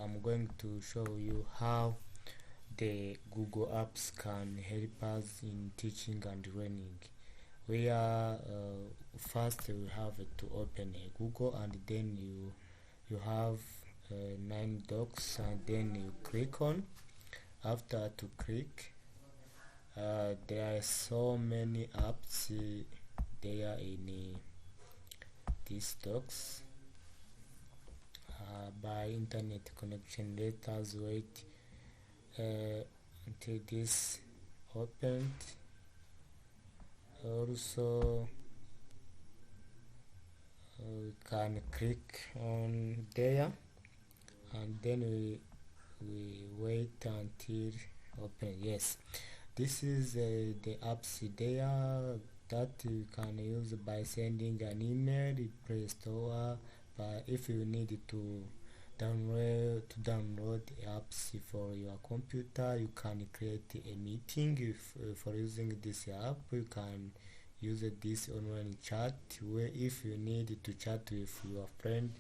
I'm going to show you how the Google Apps can help us in teaching and learning. We are first we have to open a Google, and then you have 9 dots, and then you click on. After to click, there are so many apps there in these docs. By internet connection, let us wait until this opened. Also, we can click on there, and then we wait until open. Yes, this is the apps there that you can use by sending an email, Play Store. But if you need to download apps for your computer, you can create a meeting. For using this app, you can use this online chat, where if you need to chat with your friend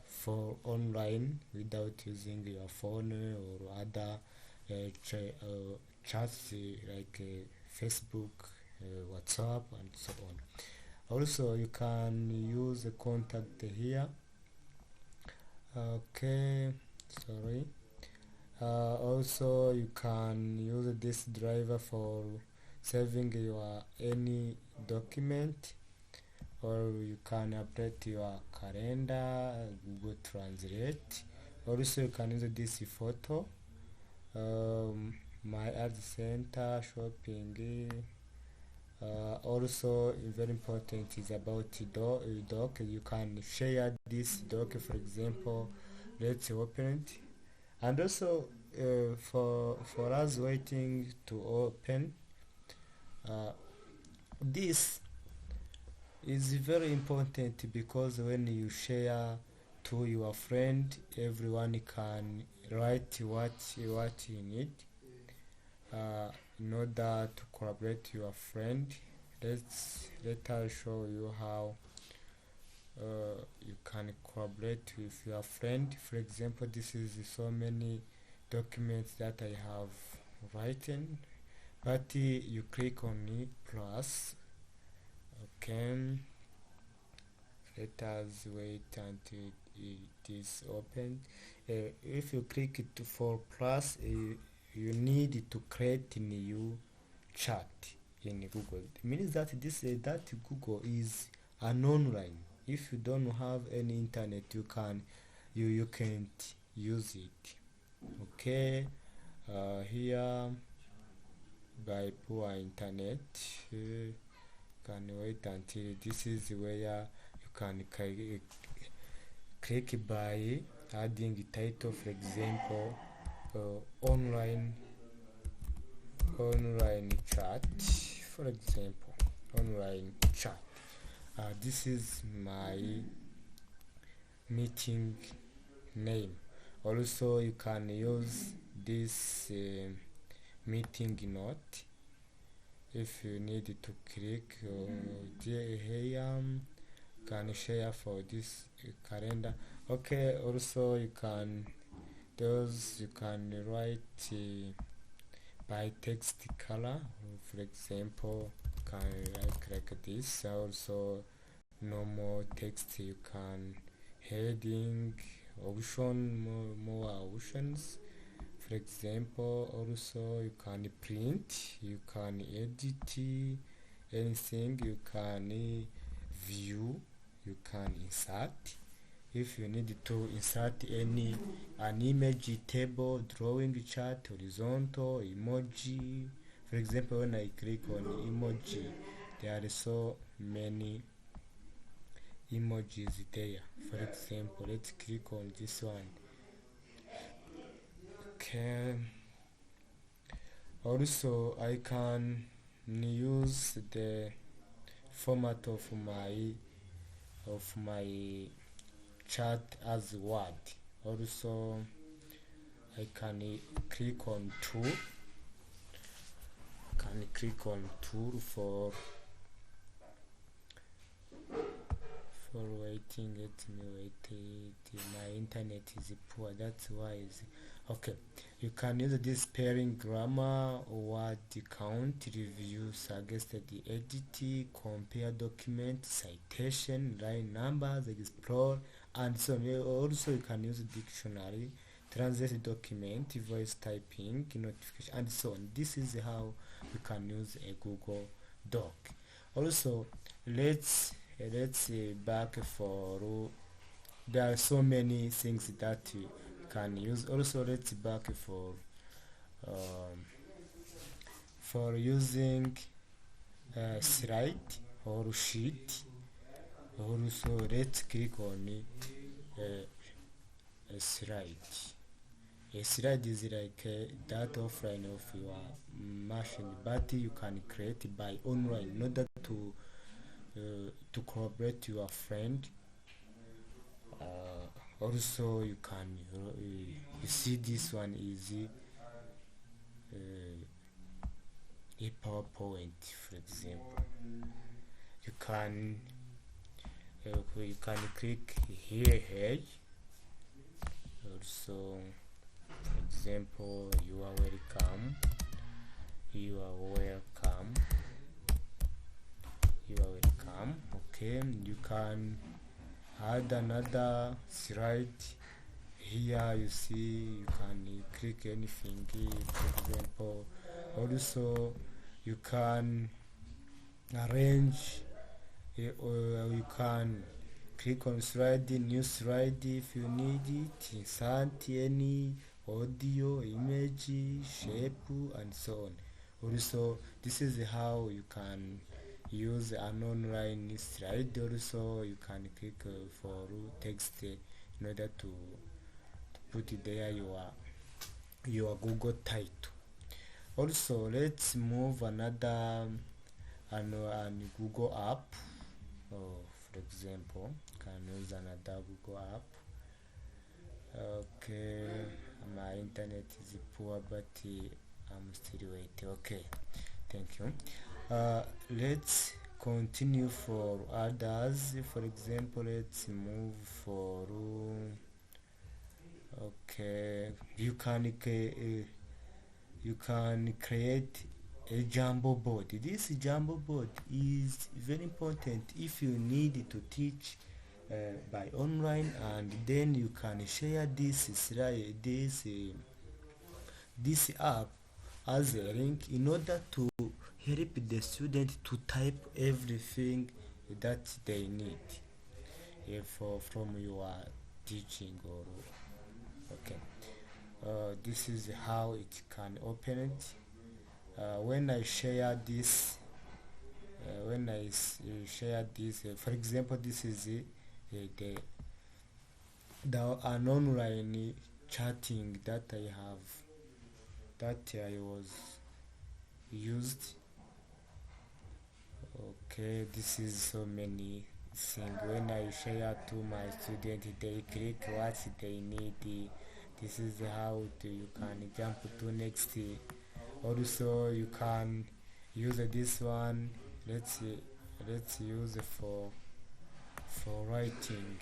for online without using your phone or other chats like Facebook, WhatsApp, and so on. Also, you can use the contact here. Okay, sorry. Also, you can use this driver for saving your any document, or you can update your calendar, Google Translate. Also, you can use this photo, my art center, shopping. Also, very important is about doc. You can share this doc. For example, let's open it. And also, for us waiting to open, this is very important, because when you share to your friend, everyone can write what you need in order to collaborate your friend. Let us show you how you can collaborate with your friend. For example, this is so many documents that I have written, but you click on it plus. Okay, let us wait until it is opened. If you click it for plus, you need to create a new chat in Google. It means that that Google is an online. If you don't have any internet, you can't use it. Okay, here by poor internet, can wait until this is where you can click by adding a title. For example, online chat. For example, online chat. This is my meeting name. Also, you can use this meeting note if you need to click here. Can share for this calendar. Okay, also you can write by text color. For example, can write like this. Also, normal text, you can heading option, more options. For example, also you can print, you can edit anything, you can view, you can insert. If you need to insert an image, table, drawing, chart, horizontal, emoji. For example, when I click on emoji, there are so many emojis there. For example, let's click on this one. Okay. Also, I can use the format of my chat as Word. Also, I can click on tool. for waiting. Let me wait my internet is poor, that's why okay. You can use this pairing grammar, word count, review, suggested edit, compare document, citation, line numbers, explore, and so on. Also you can use dictionary, translate document, voice typing, notification, and so on. This is how you can use a Google Doc. Also, let's back for there are so many things that you can use. Also, let's back um, for using slide or sheet. Also, let's click on a slide. A slide is like that offline of your machine, but you can create by online in order to collaborate your friend. Also, you can you see this one is a PowerPoint, for example. You can click here. Also, for example, you are welcome. You are welcome. You are welcome. Okay, you can add another slide. Here you see you can click anything, for example. Also you can arrange or you can click on slide, new slide if you need it, insert any audio, image, shape, and so on. Also, this is how you can use an online slide. Also, you can click for text in order to put there your Google title. Also, let's move another an Google app. For example, can use another Google app. Okay, my internet is poor, but I'm still waiting. Okay, thank you. Let's continue for others. For example, let's move for okay. You can create a Jambo board. This Jambo board is very important if you need to teach by online, and then you can share this app as a link in order to help the student to type everything that they need from your teaching. Or okay, this is how it can open it. When I share this for example, this is the an online chatting that I was used. Okay, this is so many things. When I share to my student, they click what they need. This is how you can jump to next. Also, you can use this one. Let's use it for writing.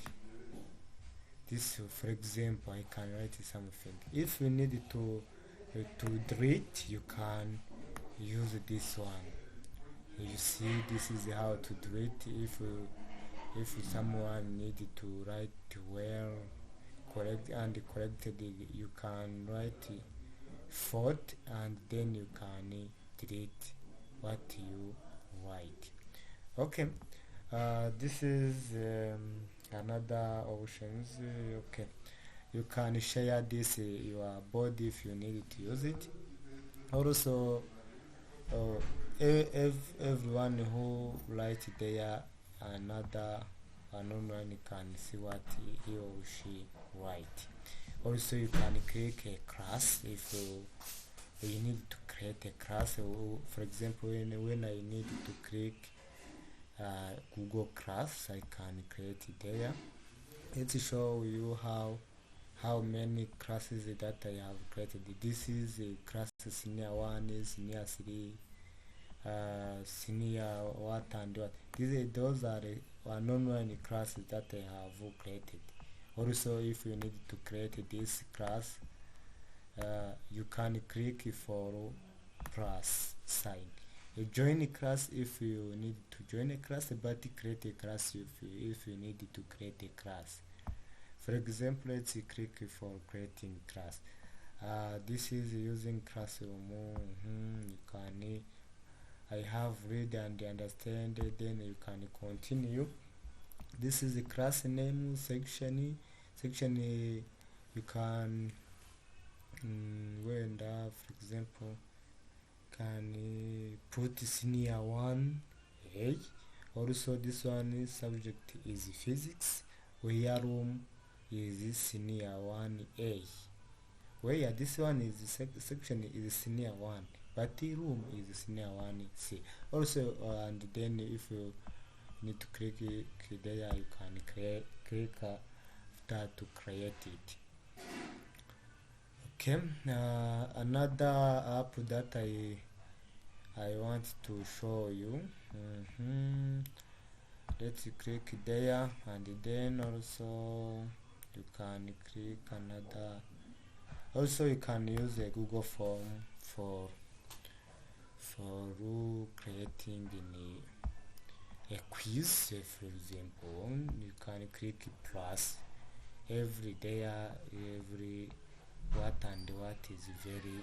This, for example, I can write something. If you need to delete, you can use this one. You see, this is how to delete. If someone needed to write well, corrected, you can write fault, and then you can delete what you write. Okay, this is another options. Okay, you can share this your board if you need to use it. Also, everyone who write there an online can see what he or she write. Also, you can click a class if you need to create a class. For example, when I need to click Google Class, I can create it there. Let's show you how many classes that I have created. This is a class senior 1, senior 3, senior what and what. Those are online classes that I have created. Also, if you need to create this class, you can click for plus sign. You join a class if you need to join a class, but create a class if you need to create a class. For example, let's click for creating class. This is using Classroom. You can I have read and understand, then you can continue. This is the class name section. You can when for example can put senior 1A. Also this one subject is physics, where room is senior 1A, where this one is section is senior 1, but the room is senior 1C. Also and then if you need to click there, you can click after to create it. Okay, another app that I want to show you. Let's click there, and then also you can click another. Also you can use a Google form for creating a quiz. For example, you can click plus every what and what is very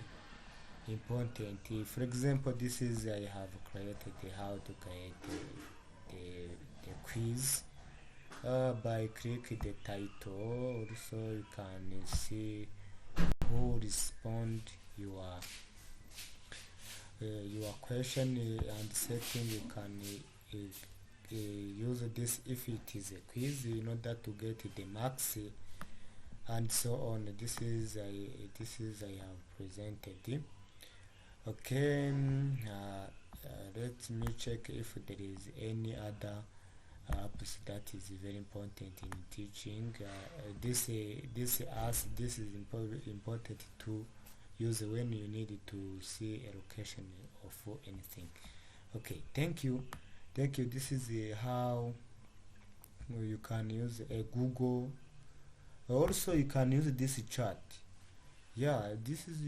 important. For example, this is I have created how to create the quiz by clicking the title. Also you can see who respond your question and setting. You can use this if it is a quiz in order to get the marks and so on. This is I have presented. Okay, let me check if there is any other apps that is very important in teaching. This is important to use when you need to see a location of anything. Okay, thank you. This is how you can use a Google. Also you can use this chat. Yeah, this is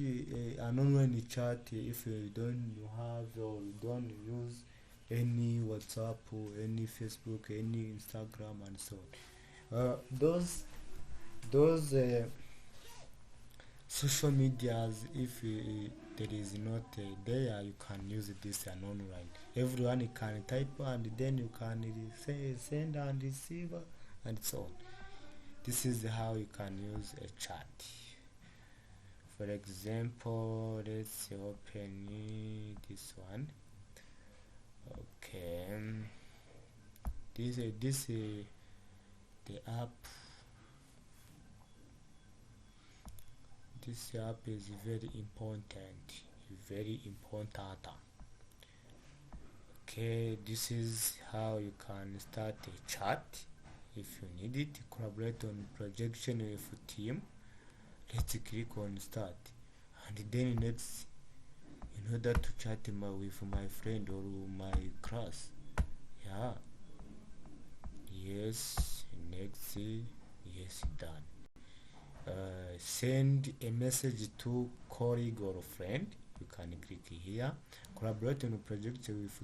an online chat. If you don't have or you don't use any WhatsApp or any Facebook, any Instagram and so on, those social medias, if there is not there, you can use this and online. Everyone can type and then you can send and receive and so on. This is how you can use a chat. For example, let's open this one. Okay, this the app. This app is very important. Okay, this is how you can start a chat if you need it. Collaborate on projection with team. Let's click on start, and then next, in order to chat with my friend or my class. Yeah, yes, next, yes, done. Send a message to colleague or friend. You can click here. Collaborate on a project with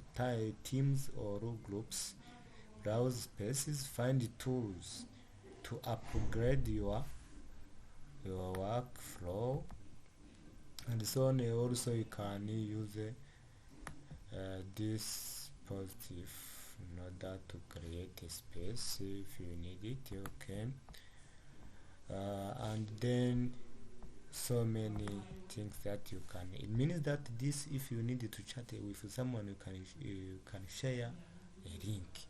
teams or groups. Browse spaces. Find tools to upgrade your workflow and so on. Also you can use this positive in order to create a space if you need it. Okay, and then so many things that you can. It means that this, if you need to chat with someone, you can share a link.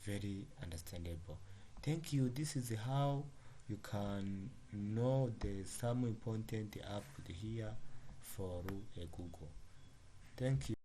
Very understandable. Thank you. This is how you can know the some important app here for a Google. Thank you.